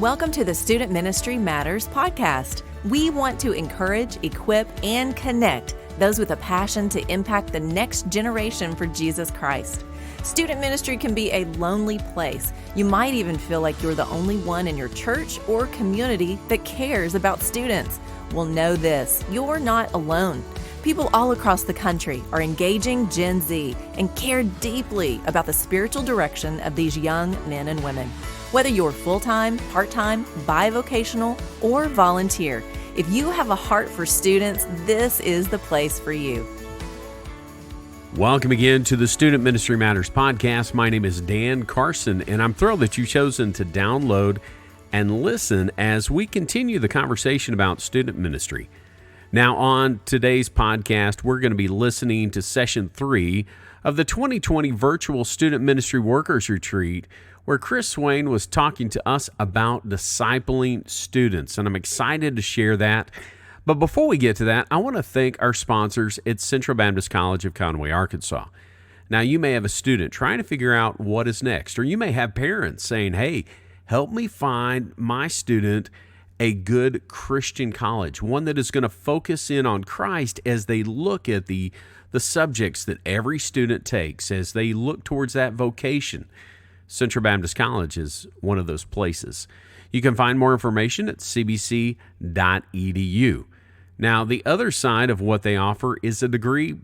Welcome to the Student Ministry Matters podcast. We want to encourage, equip, and connect those with a passion to impact the next generation for Jesus Christ. Student ministry can be a lonely place. You might even feel like you're the only one in your church or community that cares about students. Well, know this, you're not alone. People all across the country are engaging Gen Z and care deeply about the spiritual direction of these young men and women. Whether you're full-time, part-time, bivocational, or volunteer, if you have a heart for students, this is the place for you. Welcome again to the Student Ministry Matters podcast. My name is Dan Carson, and I'm thrilled that you've chosen to download and listen as we continue the conversation about student ministry. Now, on today's podcast, we're going to be listening to Session 3 of the 2020 Virtual Student Ministry Workers Retreat, where Chris Swain was talking to us about discipling students, and I'm excited to share that. But before we get to that, I want to thank our sponsors at Central Baptist College of Conway, Arkansas. Now, you may have a student trying to figure out what is next, or you may have parents saying, hey, help me find my student a good Christian college, one that is going to focus in on Christ as they look at the subjects that every student takes, as they look towards that vocation. Central Baptist College is one of those places. You can find more information at cbc.edu. Now, the other side of what they offer is a degree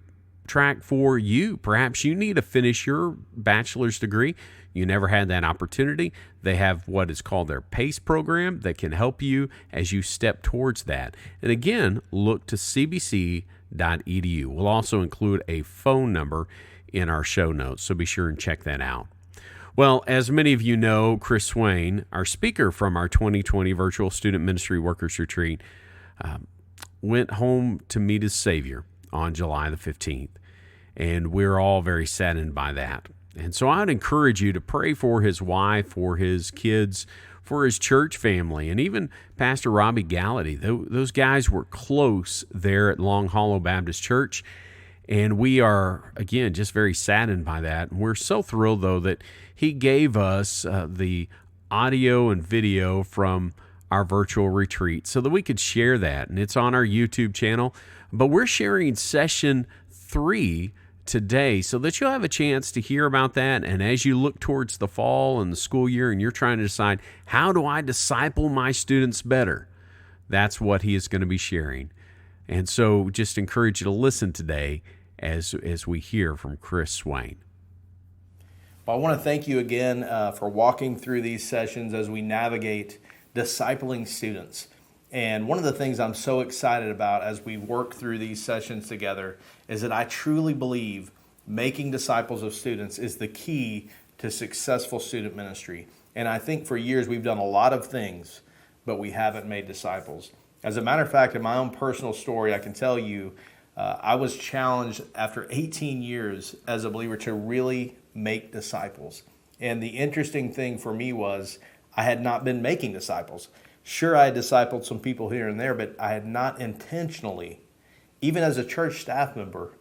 track for you. Perhaps you need to finish your bachelor's degree. You never had that opportunity. They have what is called their PACE program that can help you as you step towards that. And again, look to cbc.edu. We'll also include a phone number in our show notes, so be sure and check that out. Well, as many of you know, Chris Swain, our speaker from our 2020 Virtual Student Ministry Workers Retreat, went home to meet his Savior on July the 15th, and we're all very saddened by that. And so I'd encourage you to pray for his wife, for his kids, for his church family, and even Pastor Robby Gallaty. Those guys were close there at Long Hollow Baptist Church, and we are, again, just very saddened by that. And we're so thrilled, though, that he gave us the audio and video from our virtual retreat so that we could share that. And it's on our YouTube channel. But we're sharing Session 3 today so that you'll have a chance to hear about that. And as you look towards the fall and the school year and you're trying to decide, how do I disciple my students better? That's what he is going to be sharing. And so just encourage you to listen today as we hear from Chris Swain. Well, I want to thank you again for walking through these sessions as we navigate discipling students. And one of the things I'm so excited about as we work through these sessions together is that I truly believe making disciples of students is the key to successful student ministry. And I think for years we've done a lot of things, but we haven't made disciples. As a matter of fact, in my own personal story, I can tell you, I was challenged after 18 years as a believer to really make disciples. And the interesting thing for me was I had not been making disciples. Sure, I had discipled some people here and there, but I had not intentionally, even as a church staff member,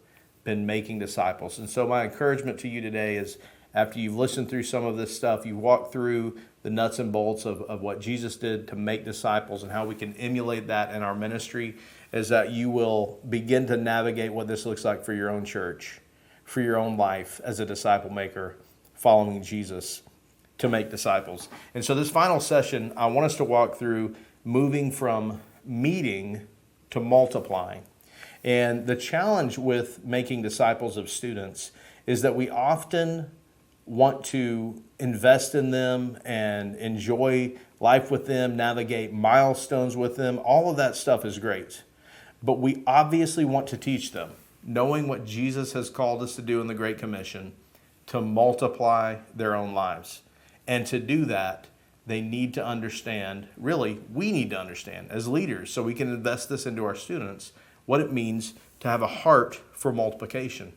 been making disciples. And so my encouragement to you today is, after you've listened through some of this stuff, you walk through the nuts and bolts of what Jesus did to make disciples and how we can emulate that in our ministry, is that you will begin to navigate what this looks like for your own church, for your own life as a disciple maker, following Jesus to make disciples. And so this final session, I want us to walk through moving from meeting to multiplying. And the challenge with making disciples of students is that we often want to invest in them and enjoy life with them, navigate milestones with them. All of that stuff is great. But we obviously want to teach them, knowing what Jesus has called us to do in the Great Commission, to multiply their own lives. And to do that, they need to understand, really, we need to understand as leaders, so we can invest this into our students, what it means to have a heart for multiplication.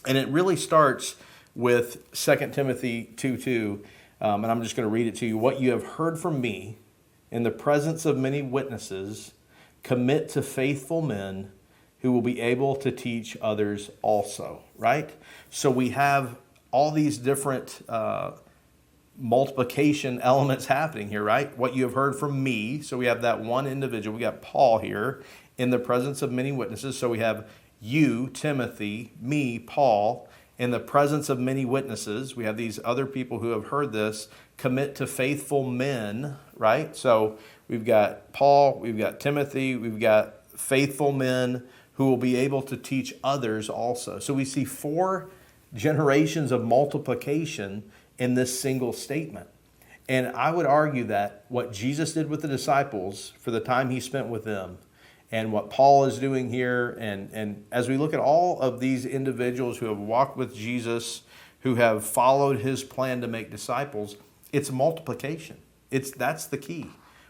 And it really starts with 2 Timothy 2:2, and I'm just going to read it to you. What you have heard from me in the presence of many witnesses, commit to faithful men who will be able to teach others also, right? So we have all these different multiplication elements happening here, right? What you have heard from me. So we have that one individual. We got Paul here in the presence of many witnesses. So we have you, Timothy, me, Paul, in the presence of many witnesses. We have these other people who have heard this. Commit to faithful men, right? So we've got Paul, we've got Timothy, we've got faithful men who will be able to teach others also. So we see 4 generations of multiplication in this single statement. And I would argue that what Jesus did with the disciples for the time he spent with them, and what Paul is doing here, and as we look at all of these individuals who have walked with Jesus, who have followed his plan to make disciples, it's multiplication. That's the key.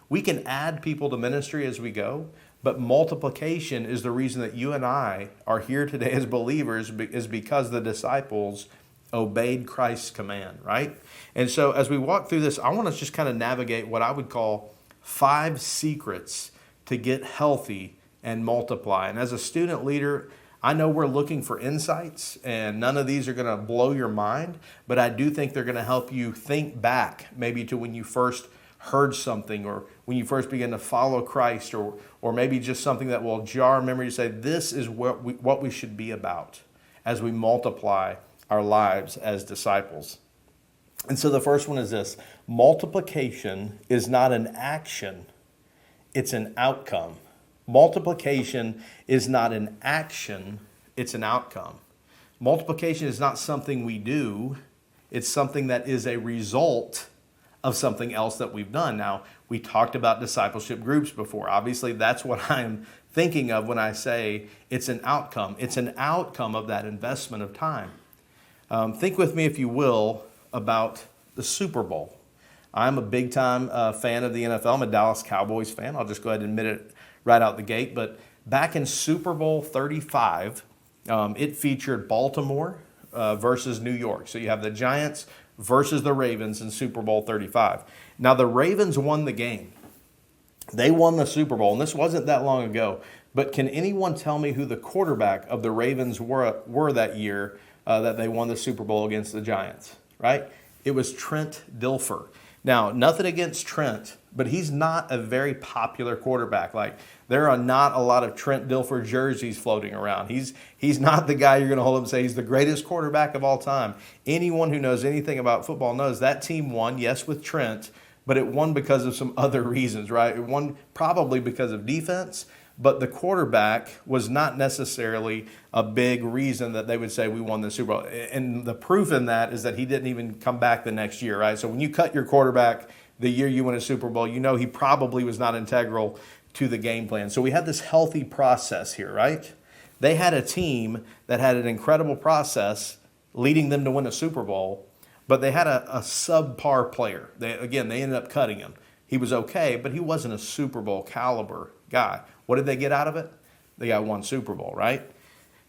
We can add people to ministry as we go, but multiplication is the reason that you and I are here today as believers, is because the disciples obeyed Christ's command, right? And so as we walk through this, I want to just kind of navigate what I would call 5 secrets to get healthy and multiply. And as a student leader, I know we're looking for insights, and none of these are going to blow your mind, but I do think they're going to help you think back maybe to when you first heard something, or when you first began to follow Christ, or maybe just something that will jar memory to say, this is what we should be about as we multiply our lives as disciples. And so the first one is this: multiplication is not an action, it's an outcome. Multiplication is not an action, it's an outcome. Multiplication is not something we do, it's something that is a result of something else that we've done. Now, we talked about discipleship groups before. Obviously, that's what I'm thinking of when I say it's an outcome. It's an outcome of that investment of time. Think with me, if you will, about the Super Bowl. I'm a big-time fan of the NFL. I'm a Dallas Cowboys fan. I'll just go ahead and admit it right out the gate. But back in Super Bowl 35, it featured Baltimore versus New York. So you have the Giants versus the Ravens in Super Bowl 35. Now, the Ravens won the game. They won the Super Bowl, and this wasn't that long ago. But can anyone tell me who the quarterback of the Ravens were that year that they won the Super Bowl against the Giants, right? It was Trent Dilfer. Now, nothing against Trent, but he's not a very popular quarterback. Like, there are not a lot of Trent Dilfer jerseys floating around. He's not the guy you're going to hold up and say he's the greatest quarterback of all time. Anyone who knows anything about football knows that team won, yes, with Trent, but it won because of some other reasons, right? It won probably because of defense, but the quarterback was not necessarily a big reason that they would say we won the Super Bowl. And the proof in that is that he didn't even come back the next year, right? So when you cut your quarterback the year you win a Super Bowl, you know he probably was not integral to the game plan. So we had this healthy process here, right? They had a team that had an incredible process leading them to win a Super Bowl, but they had a subpar player. They ended up cutting him. He was okay, but he wasn't a Super Bowl caliber guy. What did they get out of it? They got one Super Bowl, right?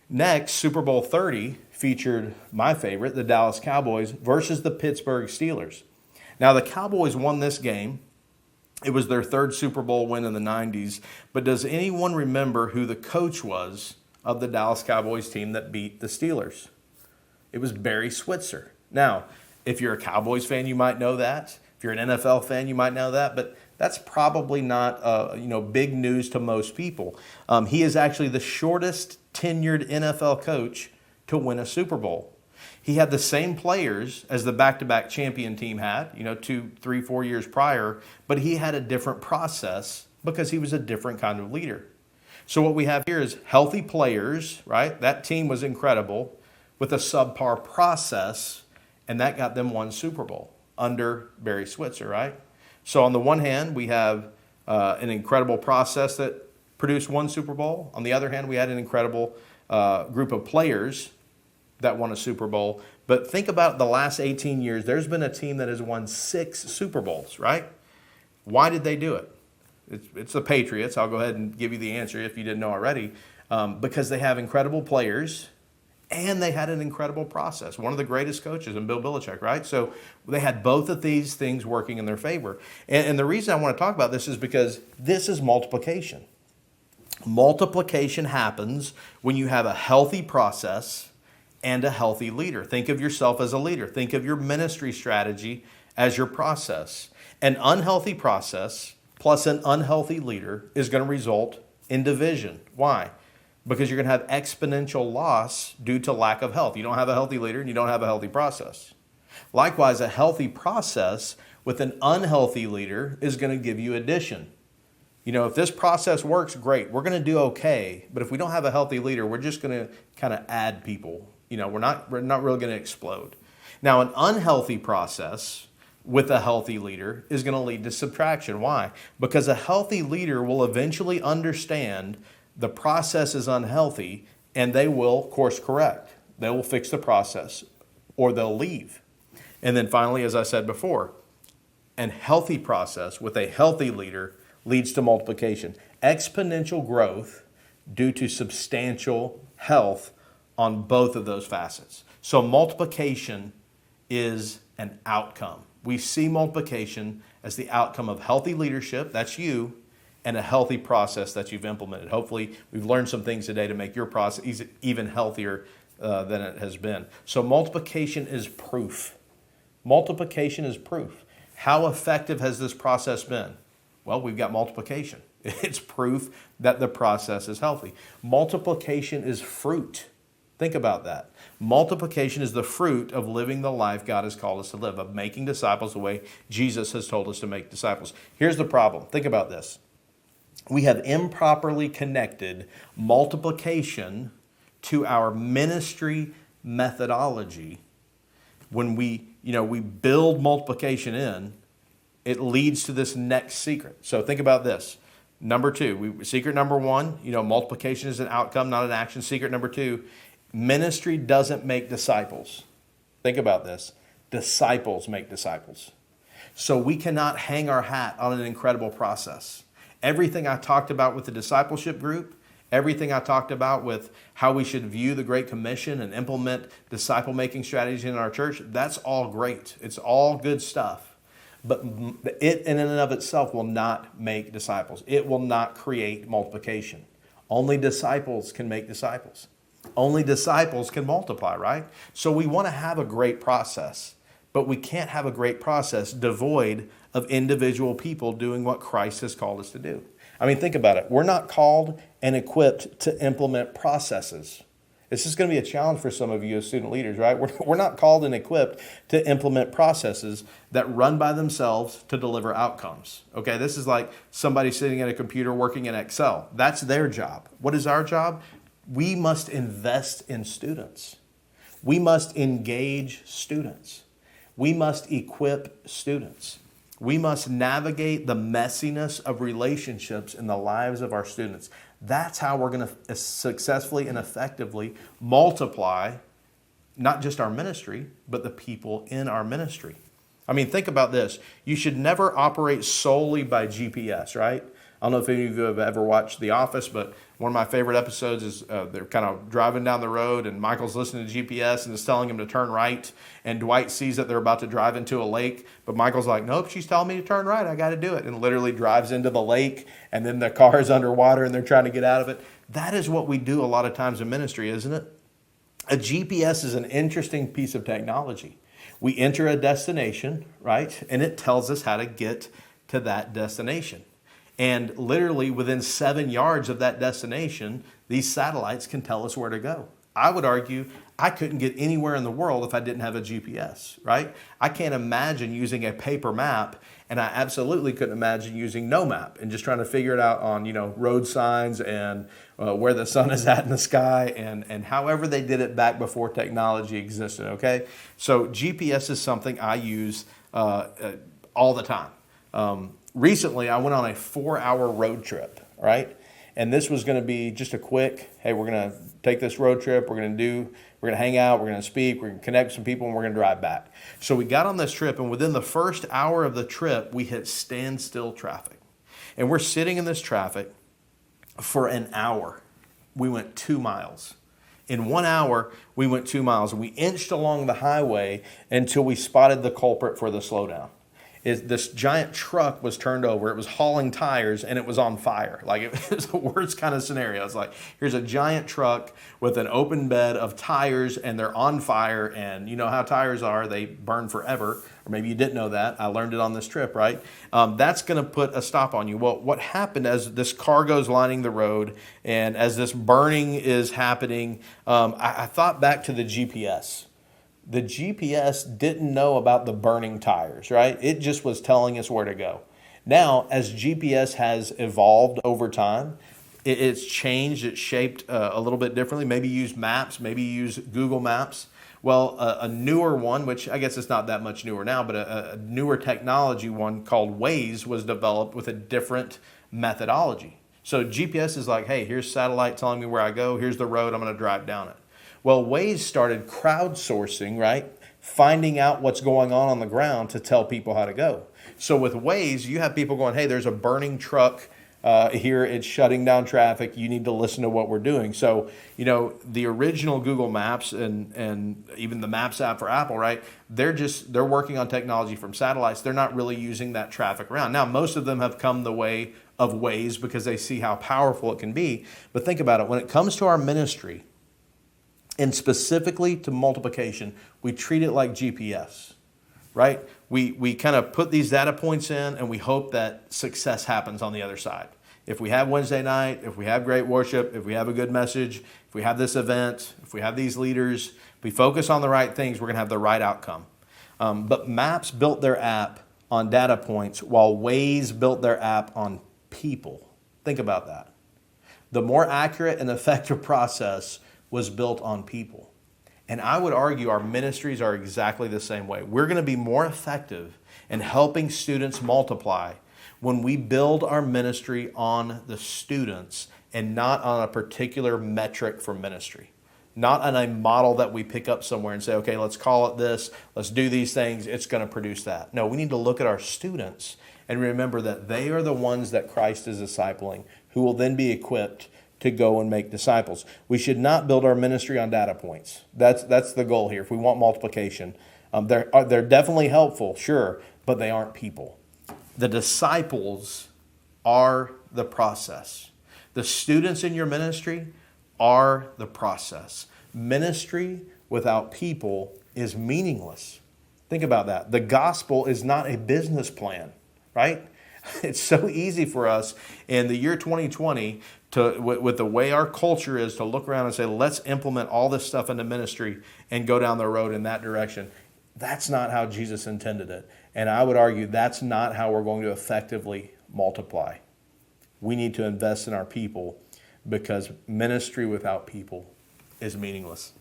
Next, Super Bowl 30 featured my favorite, the Dallas Cowboys, versus the Pittsburgh Steelers. Now, the Cowboys won this game. It was their 3rd Super Bowl win in the 90s. But does anyone remember who the coach was of the Dallas Cowboys team that beat the Steelers? It was Barry Switzer. Now, if you're a Cowboys fan, you might know that. If you're an NFL fan, you might know that. But that's probably not big news to most people. He is actually the shortest tenured NFL coach to win a Super Bowl. He had the same players as the back-to-back champion team had, 2, 3, 4 years prior, but he had a different process because he was a different kind of leader. So what we have here is healthy players, right? That team was incredible with a subpar process, and that got them one Super Bowl under Barry Switzer, right? So on the one hand, we have an incredible process that produced one Super Bowl. On the other hand, we had an incredible group of players that won a Super Bowl. But think about the last 18 years. There's been a team that has won 6 Super Bowls, right? Why did they do it? It's the Patriots. I'll go ahead and give you the answer if you didn't know already. Because they have incredible players and they had an incredible process. One of the greatest coaches in Bill Belichick, right? So they had both of these things working in their favor. And the reason I want to talk about this is because this is multiplication. Multiplication happens when you have a healthy process and a healthy leader. Think of yourself as a leader. Think of your ministry strategy as your process. An unhealthy process plus an unhealthy leader is going to result in division. Why? Because you're going to have exponential loss due to lack of health. You don't have a healthy leader and you don't have a healthy process. Likewise, a healthy process with an unhealthy leader is going to give you addition. If this process works, great. We're going to do okay. But if we don't have a healthy leader, we're just going to kind of add people. We're not really going to explode. Now, an unhealthy process with a healthy leader is going to lead to subtraction. Why? Because a healthy leader will eventually understand the process is unhealthy and they will course correct. They will fix the process or they'll leave. And then finally, as I said before, a healthy process with a healthy leader leads to multiplication. Exponential growth due to substantial health on both of those facets. So multiplication is an outcome. We see multiplication as the outcome of healthy leadership, that's you, and a healthy process that you've implemented. Hopefully, we've learned some things today to make your process even healthier than it has been. So multiplication is proof. Multiplication is proof. How effective has this process been? Well, we've got multiplication. It's proof that the process is healthy. Multiplication is fruit. Think about that. Multiplication is the fruit of living the life God has called us to live, of making disciples the way Jesus has told us to make disciples. Here's the problem. Think about this. We have improperly connected multiplication to our ministry methodology. When we build multiplication in, it leads to this next secret. So think about this. Number two, secret number one, multiplication is an outcome, not an action. Secret number two, ministry doesn't make disciples. Think about this. Disciples make disciples. So we cannot hang our hat on an incredible process. Everything I talked about with the discipleship group, everything I talked about with how we should view the Great Commission and implement disciple-making strategies in our church, that's all great. It's all good stuff. But it in and of itself will not make disciples. It will not create multiplication. Only disciples can make disciples. Only disciples can multiply, right? So we want to have a great process, but we can't have a great process devoid of individual people doing what Christ has called us to do. I mean, think about it. We're not called and equipped to implement processes. This is going to be a challenge for some of you as student leaders, right? We're not called and equipped to implement processes that run by themselves to deliver outcomes. Okay, this is like somebody sitting at a computer working in Excel. That's their job. What is our job? We must invest in students. We must engage students. We must equip students. We must navigate the messiness of relationships in the lives of our students. That's how we're going to successfully and effectively multiply not just our ministry, but the people in our ministry. I mean, think about this. You should never operate solely by GPS, right? I don't know if any of you have ever watched The Office, but one of my favorite episodes is they're kind of driving down the road and Michael's listening to GPS and is telling him to turn right. And Dwight sees that they're about to drive into a lake, but Michael's like, nope, she's telling me to turn right. I got to do it. And literally drives into the lake and then the car is underwater and they're trying to get out of it. That is what we do a lot of times in ministry, isn't it? A GPS is an interesting piece of technology. We enter a destination, right? And it tells us how to get to that destination. And literally within 7 yards of that destination, these satellites can tell us where to go. I would argue I couldn't get anywhere in the world if I didn't have a GPS, right? I can't imagine using a paper map, and I absolutely couldn't imagine using no map and just trying to figure it out on, road signs and where the sun is at in the sky and however they did it back before technology existed, okay? So GPS is something I use all the time. Recently, I went on a 4-hour road trip, right? And this was going to be just a quick, hey, we're going to take this road trip. We're going to hang out. We're going to speak. We're going to connect with some people, and we're going to drive back. So we got on this trip, and within the first hour of the trip, we hit standstill traffic. And we're sitting in this traffic for an hour. We went 2 miles. In 1 hour, we went 2 miles, and we inched along the highway until we spotted the culprit for the slowdown. is this giant truck was turned over. It was hauling tires and it was on fire. Like it was the worst kind of scenario. It's like, here's a giant truck with an open bed of tires and they're on fire. And you know how tires are, they burn forever. Or maybe you didn't know that. I learned it on this trip, right? That's going to put a stop on you. Well, what happened as this car goes lining the road and as this burning is happening, I thought back to the GPS. The GPS didn't know about the burning tires, right? It just was telling us where to go. Now, as GPS has evolved over time, it's changed, it's shaped a little bit differently. Maybe use maps, maybe use Google Maps. Well, a newer one, which I guess it's not that much newer now, but a newer technology one called Waze was developed with a different methodology. So GPS is like, hey, here's satellite telling me where I go. Here's the road. I'm going to drive down it. Well, Waze started crowdsourcing, right? Finding out what's going on the ground to tell people how to go. So with Waze, you have people going, hey, there's a burning truck here. It's shutting down traffic. You need to listen to what we're doing. So, you know, the original Google Maps and even the Maps app for Apple, right? They're working on technology from satellites. They're not really using that traffic around. Now, most of them have come the way of Waze because they see how powerful it can be. But think about it. When it comes to our ministry, and specifically to multiplication, we treat it like GPS, right? We kind of put these data points in and we hope that success happens on the other side. If we have Wednesday night, if we have great worship, if we have a good message, if we have this event, if we have these leaders, if we focus on the right things, we're going to have the right outcome. But Maps built their app on data points while Waze built their app on people. Think about that. The more accurate and effective process was built on people. And I would argue our ministries are exactly the same way. We're going to be more effective in helping students multiply when we build our ministry on the students and not on a particular metric for ministry. Not on a model that we pick up somewhere and say, okay, let's call it this, let's do these things, it's going to produce that. No, we need to look at our students and remember that they are the ones that Christ is discipling, who will then be equipped to go and make disciples. We should not build our ministry on data points. That's the goal here. If we want multiplication, they're definitely helpful, sure, but they aren't people. The disciples are the process. The students in your ministry are the process. Ministry without people is meaningless. Think about that. The gospel is not a business plan, right? It's so easy for us in the year 2020 with the way our culture is to look around and say, let's implement all this stuff into ministry and go down the road in that direction. That's not how Jesus intended it. And I would argue that's not how we're going to effectively multiply. We need to invest in our people because ministry without people is meaningless.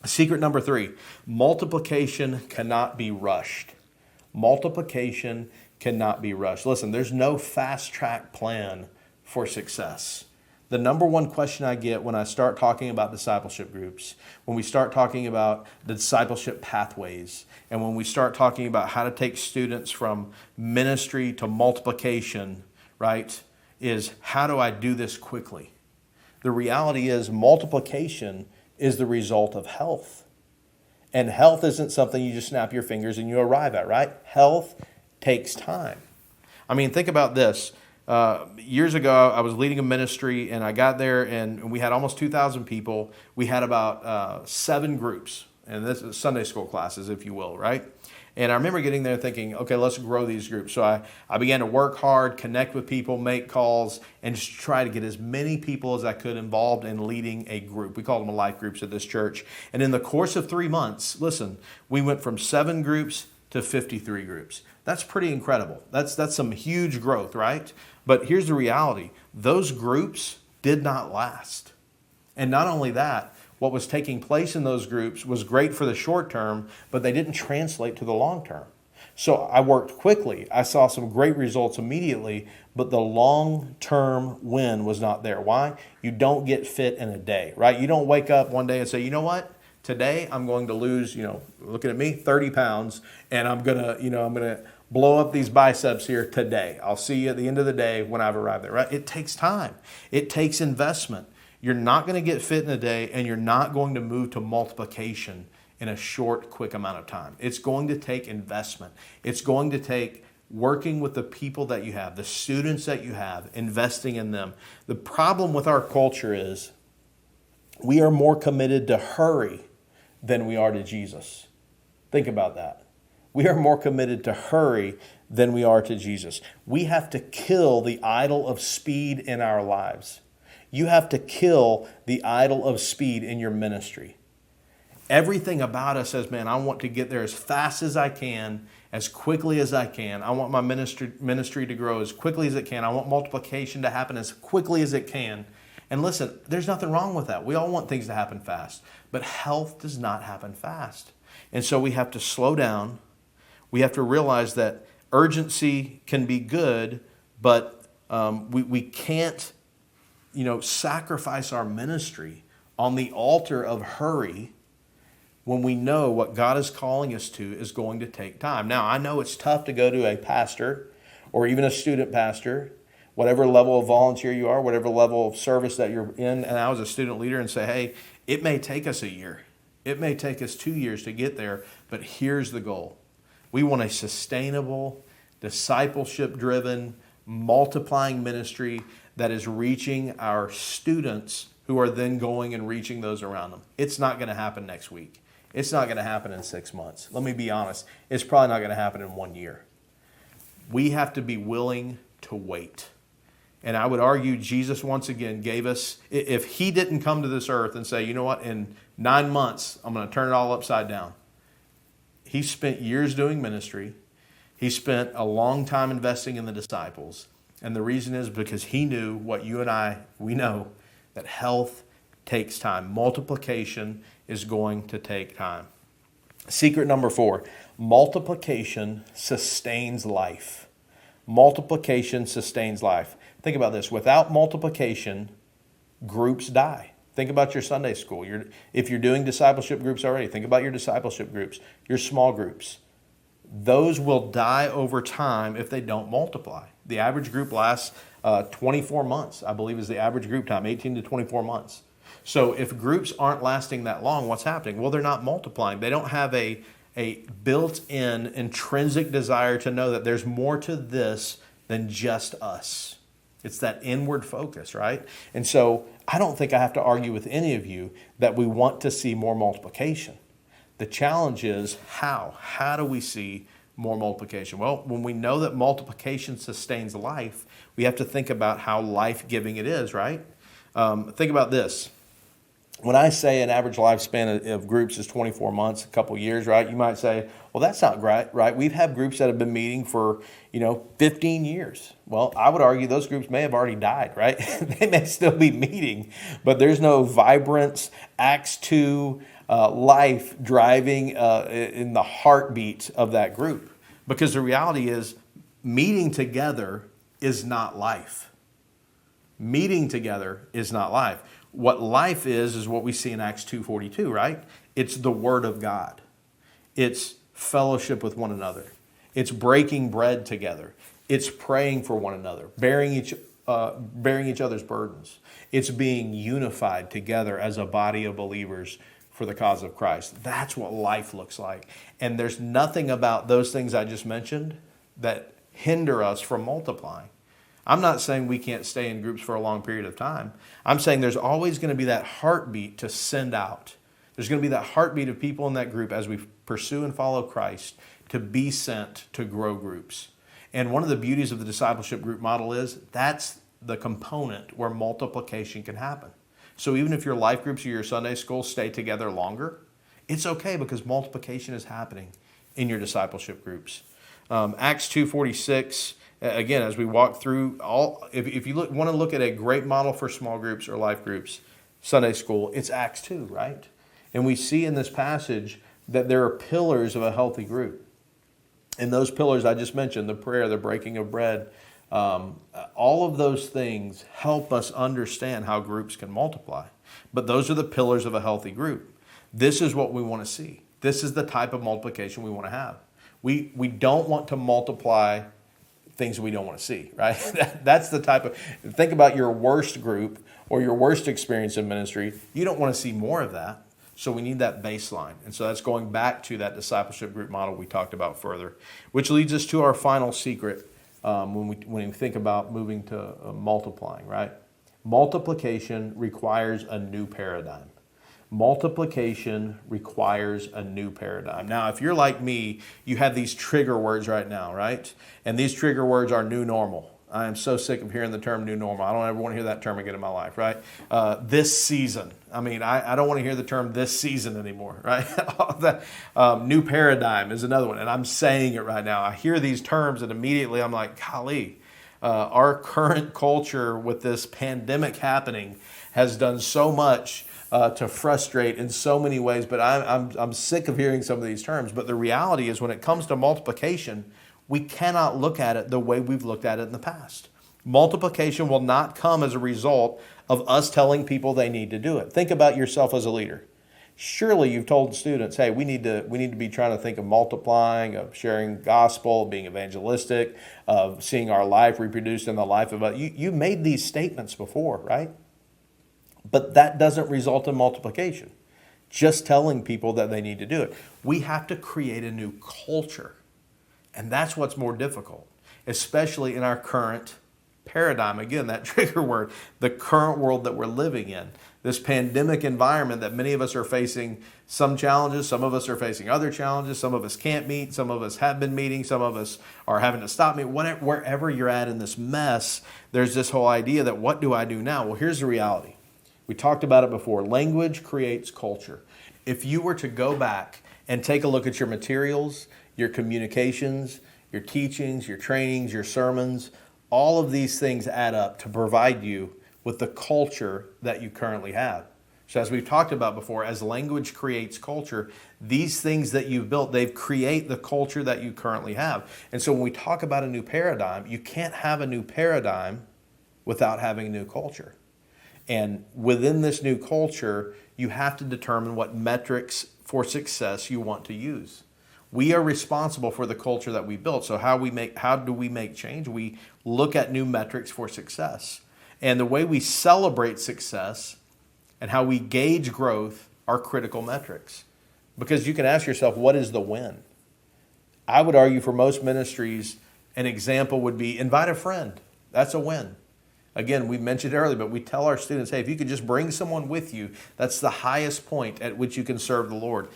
Secret number 3, multiplication cannot be rushed. Multiplication cannot be rushed. Listen, there's no fast track plan for success. The number one question I get when I start talking about discipleship groups, when we start talking about the discipleship pathways, and when we start talking about how to take students from ministry to multiplication, right, is how do I do this quickly? The reality is multiplication is the result of health. And health isn't something you just snap your fingers and you arrive at, right? Health takes time. I mean, think about this. Years ago, I was leading a ministry and I got there and we had almost 2,000 people. We had about 7 groups, and this is Sunday school classes, if you will, right? And I remember getting there thinking, okay, let's grow these groups. So I began to work hard, connect with people, make calls, and just try to get as many people as I could involved in leading a group. We called them life groups at this church. And in the course of 3 months, listen, we went from 7 groups to 53 groups. That's pretty incredible. That's some huge growth, right? But here's the reality. Those groups did not last. And not only that, what was taking place in those groups was great for the short term, but they didn't translate to the long term. So I worked quickly. I saw some great results immediately, but the long-term win was not there. Why? You don't get fit in a day, right? You don't wake up one day and say, you know what? Today I'm going to lose, looking at me, 30 pounds, and I'm going to blow up these biceps here today. I'll see you at the end of the day when I've arrived there, right? It takes time. It takes investment. You're not going to get fit in a day, and you're not going to move to multiplication in a short, quick amount of time. It's going to take investment. It's going to take working with the people that you have, the students that you have, investing in them. The problem with our culture is we are more committed to hurry than we are to Jesus. Think about that. We are more committed to hurry than we are to Jesus. We have to kill the idol of speed in our lives. You have to kill the idol of speed in your ministry. Everything about us says, man, I want to get there as fast as I can, as quickly as I can. I want my ministry to grow as quickly as it can. I want multiplication to happen as quickly as it can. And listen, there's nothing wrong with that. We all want things to happen fast. But health does not happen fast. And so we have to slow down. We have to realize that urgency can be good, but we can't, sacrifice our ministry on the altar of hurry when we know what God is calling us to is going to take time. Now, I know it's tough to go to a pastor or even a student pastor, whatever level of volunteer you are, whatever level of service that you're in, and I was a student leader, and say, hey, it may take us a year. It may take us 2 years to get there, but here's the goal. We want a sustainable, discipleship-driven, multiplying ministry that is reaching our students who are then going and reaching those around them. It's not going to happen next week. It's not going to happen in 6 months. Let me be honest. It's probably not going to happen in 1 year. We have to be willing to wait. And I would argue Jesus once again gave us, if he didn't come to this earth and say, you know what, in 9 months, I'm going to turn it all upside down. He spent years doing ministry. He spent a long time investing in the disciples. And the reason is because he knew what you and we know, that health takes time. Multiplication is going to take time. Secret number 4, multiplication sustains life. Multiplication sustains life. Think about this. Without multiplication, groups die. Think about your Sunday school. If you're doing discipleship groups already, think about your discipleship groups, your small groups. Those will die over time if they don't multiply. The average group lasts 24 months, I believe is the average group time, 18 to 24 months. So if groups aren't lasting that long, what's happening? Well, they're not multiplying. They don't have a built-in intrinsic desire to know that there's more to this than just us. It's that inward focus, right? And so I don't think I have to argue with any of you that we want to see more multiplication. The challenge is how? How do we see more multiplication? Well, when we know that multiplication sustains life, we have to think about how life-giving it is, right? Think about this. When I say an average lifespan of groups is 24 months, a couple years, right? You might say, well, that's not right? We've had groups that have been meeting for, 15 years. Well, I would argue those groups may have already died, right? They may still be meeting, but there's no vibrance, Acts 2 life driving in the heartbeat of that group. Because the reality is, meeting together is not life. Meeting together is not life. What life is what we see in Acts 2:42, right? It's the Word of God. It's fellowship with one another. It's breaking bread together. It's praying for one another, bearing each other's burdens. It's being unified together as a body of believers for the cause of Christ. That's what life looks like. And there's nothing about those things I just mentioned that hinder us from multiplying. I'm not saying we can't stay in groups for a long period of time. I'm saying there's always going to be that heartbeat to send out. There's going to be that heartbeat of people in that group as we pursue and follow Christ to be sent to grow groups. And one of the beauties of the discipleship group model is that's the component where multiplication can happen. So even if your life groups or your Sunday school stay together longer, it's okay because multiplication is happening in your discipleship groups. Acts 2:46. Again, as we walk through if you want to look at a great model for small groups or life groups, Sunday school, it's Acts 2, right? And we see in this passage that there are pillars of a healthy group. And those pillars I just mentioned, the prayer, the breaking of bread, all of those things help us understand how groups can multiply. But those are the pillars of a healthy group. This is what we want to see. This is the type of multiplication we want to have. We don't want to multiply things we don't want to see, right? That's the type of, think about your worst group or your worst experience in ministry. You don't want to see more of that. So we need that baseline. And so that's going back to that discipleship group model we talked about further, which leads us to our final secret when we think about moving to multiplying, right? Multiplication requires a new paradigm. Multiplication requires a new paradigm. Now, if you're like me, you have these trigger words right now, right? And these trigger words are new normal. I am so sick of hearing the term new normal. I don't ever want to hear that term again in my life, right? This season. I mean, I don't want to hear the term this season anymore, right? New paradigm is another one, and I'm saying it right now. I hear these terms, and immediately I'm like, golly, our current culture with this pandemic happening has done so much to frustrate in so many ways, but I'm sick of hearing some of these terms. But the reality is when it comes to multiplication, we cannot look at it the way we've looked at it in the past. Multiplication will not come as a result of us telling people they need to do it. Think about yourself as a leader. Surely you've told students, hey, we need to be trying to think of multiplying, of sharing gospel, of being evangelistic, of seeing our life reproduced in the life of others. You made these statements before, right? But that doesn't result in multiplication. Just telling people that they need to do it. We have to create a new culture. And that's what's more difficult, especially in our current paradigm. Again, that trigger word, the current world that we're living in. This pandemic environment that many of us are facing some challenges, some of us are facing other challenges, some of us can't meet, some of us have been meeting, some of us are having to stop meeting. Wherever you're at in this mess, there's this whole idea that what do I do now? Well, here's the reality. We talked about it before. Language creates culture. If you were to go back and take a look at your materials, your communications, your teachings, your trainings, your sermons, all of these things add up to provide you with the culture that you currently have. So as we've talked about before, as language creates culture, these things that you've built, they create the culture that you currently have. And so when we talk about a new paradigm, you can't have a new paradigm without having a new culture. And within this new culture, you have to determine what metrics for success you want to use. We are responsible for the culture that we built. So how do we make change? We look at new metrics for success. And the way we celebrate success and how we gauge growth are critical metrics. Because you can ask yourself, what is the win? I would argue for most ministries, an example would be invite a friend. That's a win. Again, we mentioned earlier, but we tell our students, hey, if you could just bring someone with you, that's the highest point at which you can serve the Lord.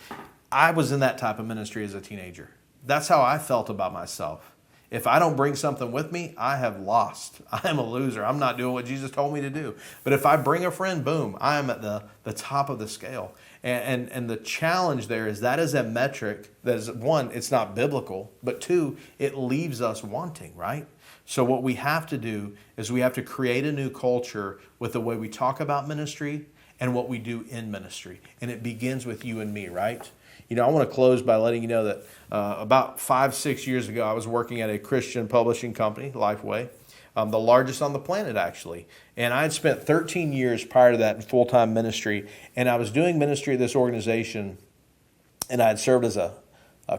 I was in that type of ministry as a teenager. That's how I felt about myself. If I don't bring something with me, I have lost. I am a loser. I'm not doing what Jesus told me to do. But if I bring a friend, boom, I am at the top of the scale. And the challenge there is that is a metric that is, one, it's not biblical, but two, it leaves us wanting, right? So what we have to do is we have to create a new culture with the way we talk about ministry and what we do in ministry. And it begins with you and me, right? You know, I want to close by letting you know that about 5-6 years ago, I was working at a Christian publishing company, Lifeway, the largest on the planet, actually. And I had spent 13 years prior to that in full-time ministry, and I was doing ministry at this organization, and I had served as a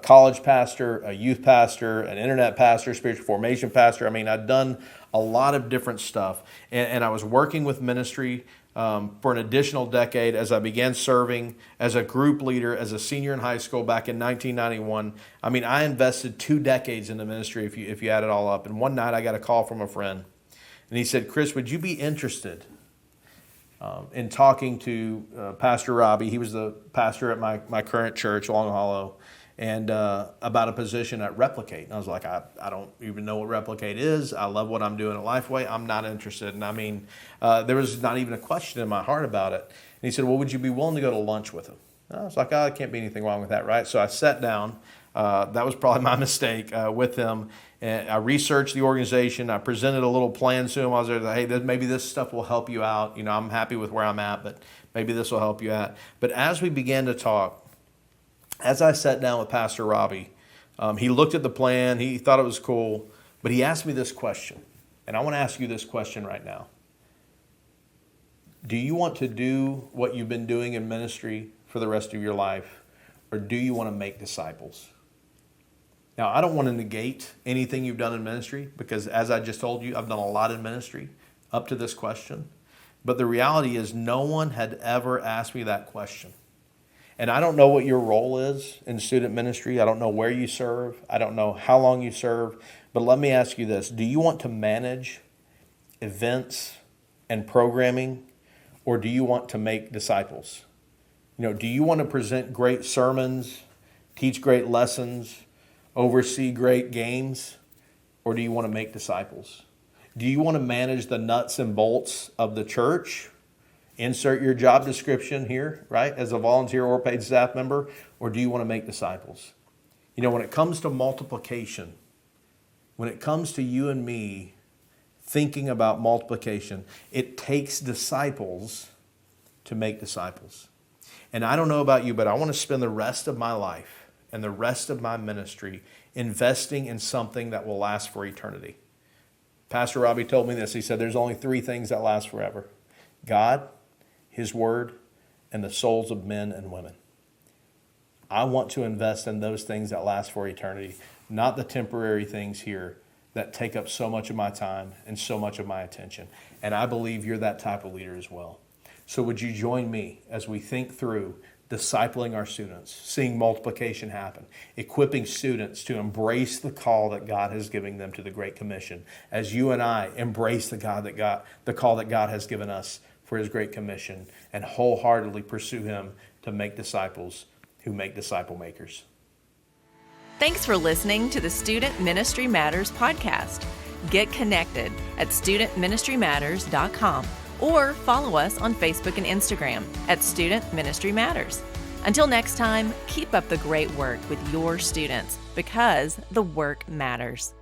college pastor, a youth pastor, an internet pastor, spiritual formation pastor. I mean, I'd done a lot of different stuff, and I was working with ministry for an additional decade as I began serving as a group leader, as a senior in high school back in 1991. I mean, I invested 2 decades in the ministry if you add it all up. And one night I got a call from a friend, and he said, Chris, would you be interested in talking to Pastor Robby? He was the pastor at my current church, Long Hollow, and about a position at Replicate. And I was like, I don't even know what Replicate is. I love what I'm doing at Lifeway. I'm not interested. And I mean, there was not even a question in my heart about it. And he said, well, would you be willing to go to lunch with him? And I was like, there can't be anything wrong with that, right? So I sat down. That was probably my mistake with him. And I researched the organization. I presented a little plan to him. I was there, hey, maybe this stuff will help you out. You know, I'm happy with where I'm at, but maybe this will help you out. But as we began to talk, as I sat down with Pastor Robby, he looked at the plan. He thought it was cool, but he asked me this question, and I want to ask you this question right now. Do you want to do what you've been doing in ministry for the rest of your life, or do you want to make disciples? Now, I don't want to negate anything you've done in ministry, because as I just told you, I've done a lot in ministry up to this question. But the reality is no one had ever asked me that question. And I don't know what your role is in student ministry. I don't know where you serve. I don't know how long you serve. But let me ask you this. Do you want to manage events and programming, or do you want to make disciples? Do you want to present great sermons, teach great lessons, oversee great games, or do you want to make disciples? Do you want to manage the nuts and bolts of the church? Insert your job description here, right, as a volunteer or paid staff member, or do you want to make disciples? When it comes to multiplication, when it comes to you and me thinking about multiplication, it takes disciples to make disciples. And I don't know about you, but I want to spend the rest of my life and the rest of my ministry investing in something that will last for eternity. Pastor Robby told me this. He said, there's only 3 things that last forever: God, His Word, and the souls of men and women. I want to invest in those things that last for eternity, not the temporary things here that take up so much of my time and so much of my attention. And I believe you're that type of leader as well. So would you join me as we think through discipling our students, seeing multiplication happen, equipping students to embrace the call that God has given them to the Great Commission, as you and I embrace the call that God has given us for His Great Commission, and wholeheartedly pursue Him to make disciples who make disciple makers. Thanks for listening to the Student Ministry Matters podcast. Get connected at studentministrymatters.com or follow us on Facebook and Instagram at Student Ministry Matters. Until next time, keep up the great work with your students, because the work matters.